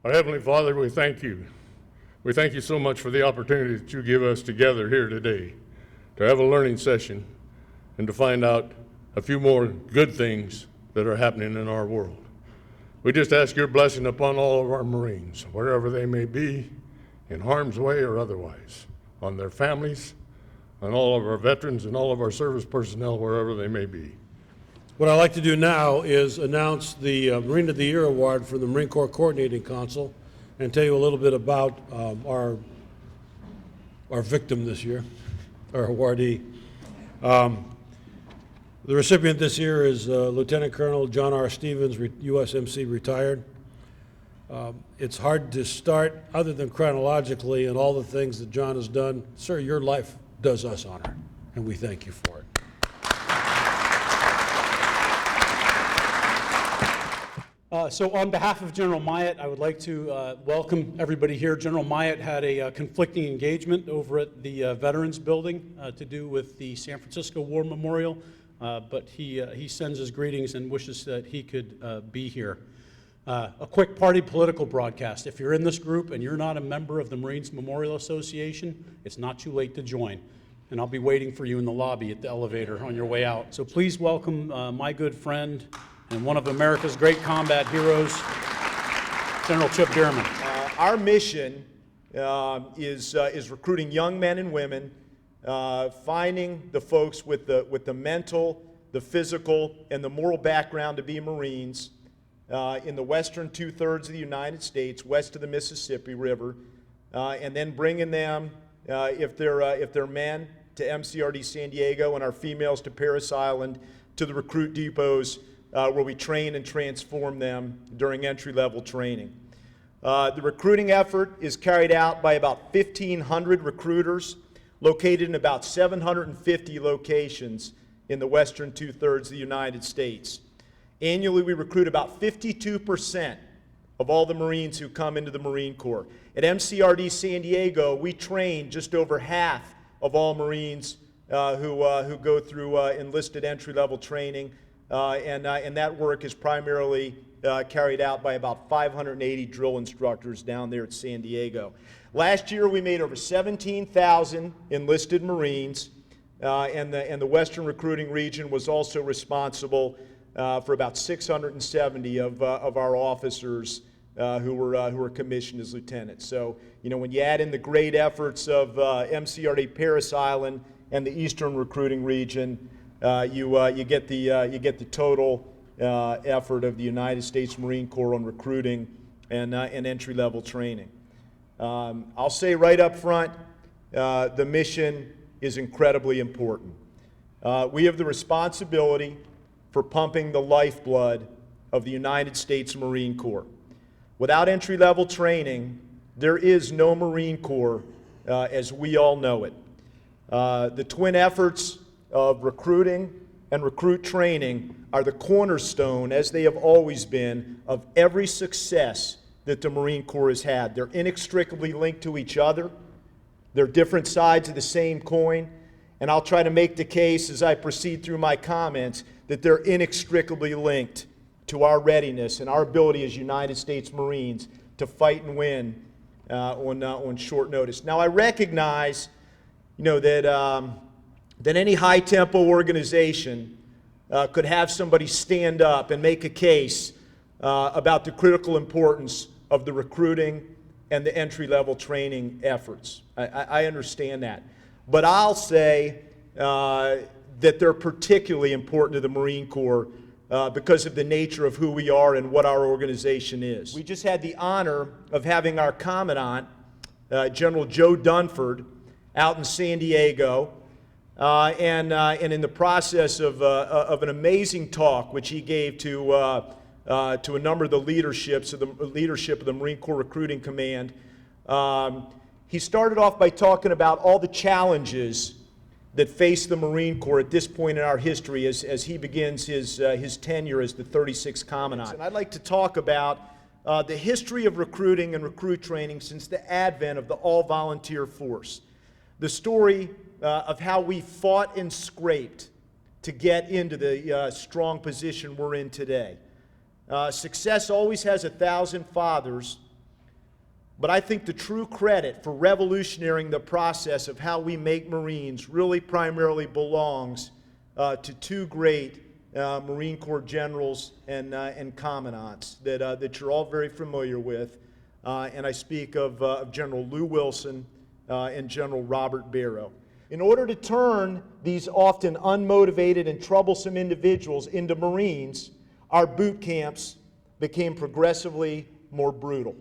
Our Heavenly Father, we thank you. We thank you so much for the opportunity that you give us to gather here today, to have a learning session, and to find out a few more good things that are happening in our world. We just ask your blessing upon all of our Marines, wherever they may be, in harm's way or otherwise, on their families, on all of our veterans and all of our service personnel, wherever they may be. What I'd like to do now is announce the Marine of the Year Award for the Marine Corps Coordinating Council and tell you a little bit about our victim this year, our awardee. The recipient this year is Lieutenant Colonel John R. Stevens, USMC retired. It's hard to start other than chronologically and all the things that John has done. Sir, your life does us honor, and we thank you for it. So on behalf of General Myatt, I would like to welcome everybody here. General Myatt had a conflicting engagement over at the Veterans Building to do with the San Francisco War Memorial, but he sends his greetings and wishes that he could be here. A quick party political broadcast. If you're in this group and you're not a member of the Marines Memorial Association, it's not too late to join. And I'll be waiting for you in the lobby at the elevator on your way out. So please welcome my good friend and one of America's great combat heroes, General Chip Bierman. Our mission is recruiting young men and women, finding the folks with the mental, the physical, and the moral background to be Marines in the western two-thirds of the United States, west of the Mississippi River, and then bringing them, if they're men, to MCRD San Diego, and our females to Parris Island, to the recruit depots where we train and transform them during entry-level training. The recruiting effort is carried out by about 1,500 recruiters located in about 750 locations in the western two-thirds of the United States. Annually, we recruit about 52% of all the Marines who come into the Marine Corps. At MCRD San Diego, we train just over half of all Marines who go through enlisted entry-level training. And that work is primarily carried out by about 580 drill instructors down there at San Diego. Last year, we made over 17,000 enlisted Marines, and the Western recruiting region was also responsible for about 670 of our officers who were commissioned as lieutenants. So, you know, when you add in the great efforts of MCRD Parris Island and the Eastern recruiting region, you get the total effort of the United States Marine Corps on recruiting and entry-level training. I'll say right up front, the mission is incredibly important. We have the responsibility for pumping the lifeblood of the United States Marine Corps. Without entry-level training, there is no Marine Corps as we all know it. The twin efforts of recruiting and recruit training are the cornerstone, as they have always been, of every success that the Marine Corps has had. They're inextricably linked to each other. They're different sides of the same coin, and I'll try to make the case as I proceed through my comments that they're inextricably linked to our readiness and our ability as United States Marines to fight and win on short notice. Now, I recognize, you know, that any high-tempo organization could have somebody stand up and make a case about the critical importance of the recruiting and the entry-level training efforts. I understand that. But I'll say that they're particularly important to the Marine Corps because of the nature of who we are and what our organization is. We just had the honor of having our Commandant, General Joe Dunford, out in San Diego, and in the process of an amazing talk which he gave to a number of the leadership of the Marine Corps Recruiting Command, he started off by talking about all the challenges that face the Marine Corps at this point in our history as he begins his tenure as the 36th Commandant. And I'd like to talk about the history of recruiting and recruit training since the advent of the all-volunteer force. The story of how we fought and scraped to get into the strong position we're in today. Success always has 1,000 fathers, But I think the true credit for revolutionizing the process of how we make Marines really primarily belongs to two great Marine Corps generals and commandants that you're all very familiar with. And I speak of General Lew Wilson and General Robert Barrow. In order to turn these often unmotivated and troublesome individuals into Marines, our boot camps became progressively more brutal.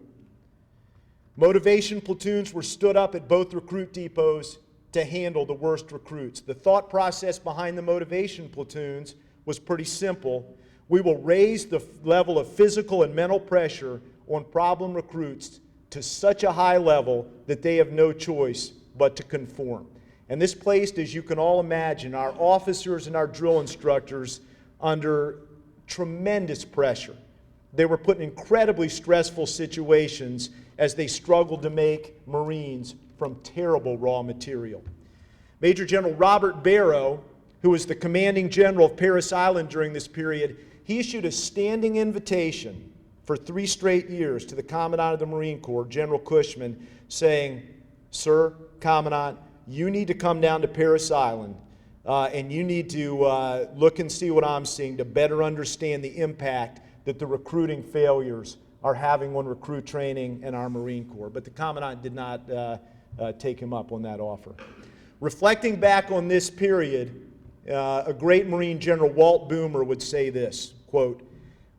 Motivation platoons were stood up at both recruit depots to handle the worst recruits. The thought process behind the motivation platoons was pretty simple. We will raise the level of physical and mental pressure on problem recruits to such a high level that they have no choice but to conform. And this placed, as you can all imagine, our officers and our drill instructors under tremendous pressure. They were put in incredibly stressful situations as they struggled to make Marines from terrible raw material. Major General Robert Barrow, who was the commanding general of Parris Island during this period, he issued a standing invitation for 3 straight years to the Commandant of the Marine Corps, General Cushman, saying, "Sir, Commandant, you need to come down to Parris Island and you need to look and see what I'm seeing to better understand the impact that the recruiting failures are having on recruit training in our Marine Corps." But the Commandant did not take him up on that offer. Reflecting back on this period, a great Marine General, Walt Boomer, would say this, quote,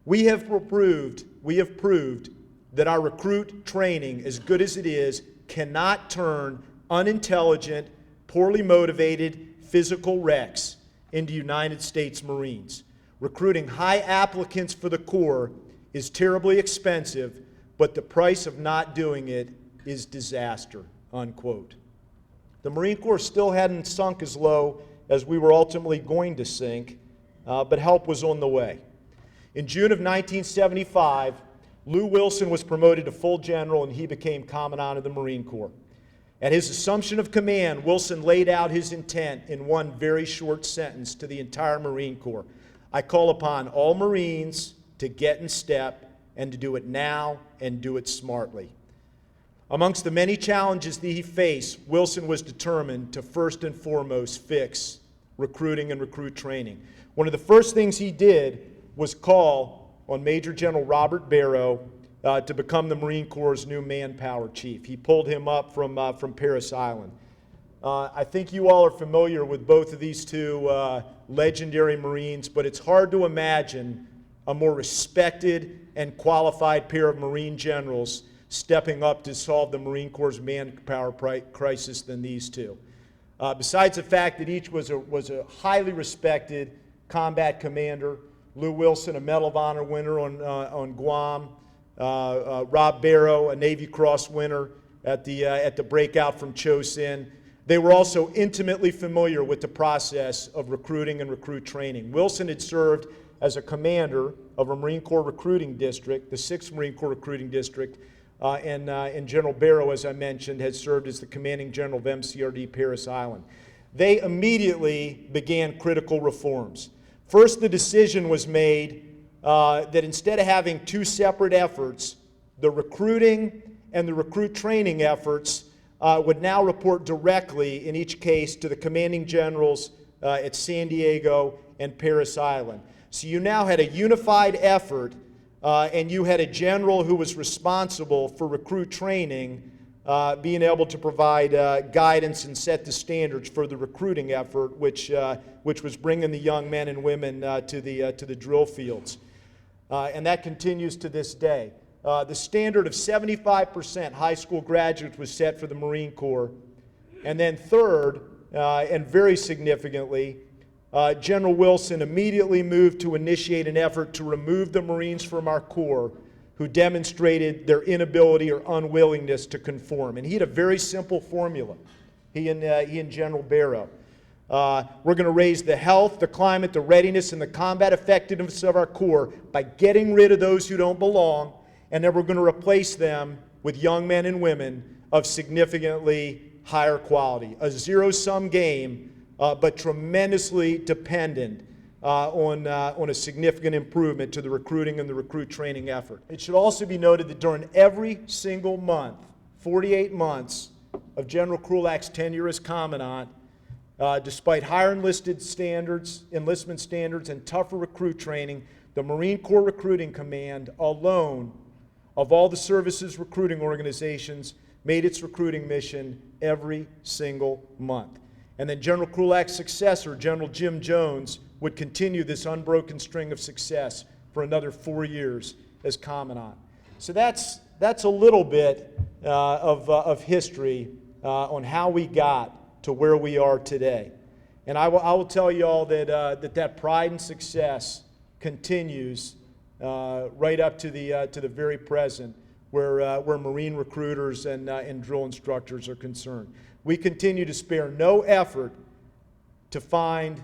we have proved that our recruit training, as good as it is, cannot turn unintelligent, poorly motivated physical wrecks into United States Marines. Recruiting high applicants for the Corps is terribly expensive, but the price of not doing it is disaster, unquote. The Marine Corps still hadn't sunk as low as we were ultimately going to sink, but help was on the way. In June of 1975, Lew Wilson was promoted to full general and he became Commandant of the Marine Corps. At his assumption of command, Wilson laid out his intent in one very short sentence to the entire Marine Corps. I call upon all Marines to get in step and to do it now and do it smartly. Amongst the many challenges that he faced, Wilson was determined to first and foremost fix recruiting and recruit training. One of the first things he did was call on Major General Robert Barrow to become the Marine Corps' new manpower chief. He pulled him up from Parris Island. I think you all are familiar with both of these two legendary Marines, but it's hard to imagine a more respected and qualified pair of Marine generals stepping up to solve the Marine Corps' manpower crisis than these two. Besides the fact that each was a highly respected combat commander, Lew Wilson, a Medal of Honor winner on Guam, Rob Barrow, a Navy Cross winner at the breakout from Chosin. They were also intimately familiar with the process of recruiting and recruit training. Wilson had served as a commander of a Marine Corps recruiting district, the 6th Marine Corps recruiting district, and General Barrow, as I mentioned, had served as the commanding general of MCRD Parris Island. They immediately began critical reforms. First, the decision was made that instead of having 2 separate efforts, the recruiting and the recruit training efforts would now report directly, in each case, to the commanding generals at San Diego and Parris Island. So you now had a unified effort, and you had a general who was responsible for recruit training, being able to provide guidance and set the standards for the recruiting effort, which was bringing the young men and women to the drill fields. And that continues to this day. The standard of 75% high school graduates was set for the Marine Corps. And then third, and very significantly, General Wilson immediately moved to initiate an effort to remove the Marines from our Corps who demonstrated their inability or unwillingness to conform. And he had a very simple formula, he and General Barrow. We're going to raise the health, the climate, the readiness, and the combat effectiveness of our Corps by getting rid of those who don't belong, and then we're going to replace them with young men and women of significantly higher quality. A zero-sum game, but tremendously dependent on a significant improvement to the recruiting and the recruit training effort. It should also be noted that during every single month 48 months of General Krulak's tenure as Commandant, despite higher enlistment standards and tougher recruit training, the Marine Corps Recruiting Command alone, of all the service's recruiting organizations, made its recruiting mission every single month. And then General Krulak's successor, General Jim Jones, would continue this unbroken string of success for another 4 years as Commandant. So that's a little bit of history on how we got to where we are today. And I will tell you all that pride and success continues right up to the very present, where Marine recruiters and drill instructors are concerned. We continue to spare no effort to find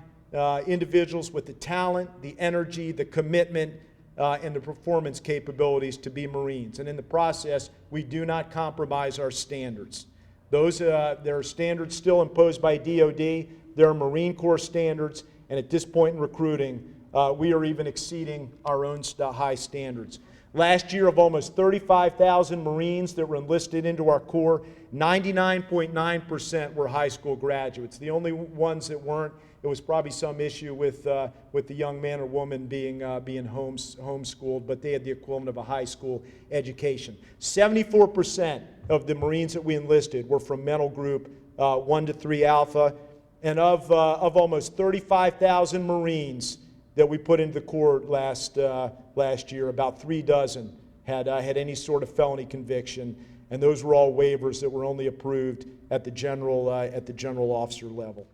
individuals with the talent, the energy, the commitment, and the performance capabilities to be Marines. And in the process, we do not compromise our standards. There are standards still imposed by DOD. There are Marine Corps standards, and at this point in recruiting, we are even exceeding our own high standards. Last year, of almost 35,000 Marines that were enlisted into our Corps, 99.9% were high school graduates. The only ones that weren't, it was probably some issue with the young man or woman being homeschooled, but they had the equivalent of a high school education. 74% of the Marines that we enlisted were from mental group 1 to 3 Alpha, and of almost 35,000 Marines that we put into the Corps last year, about 3 dozen had any sort of felony conviction, and those were all waivers that were only approved at the general officer level.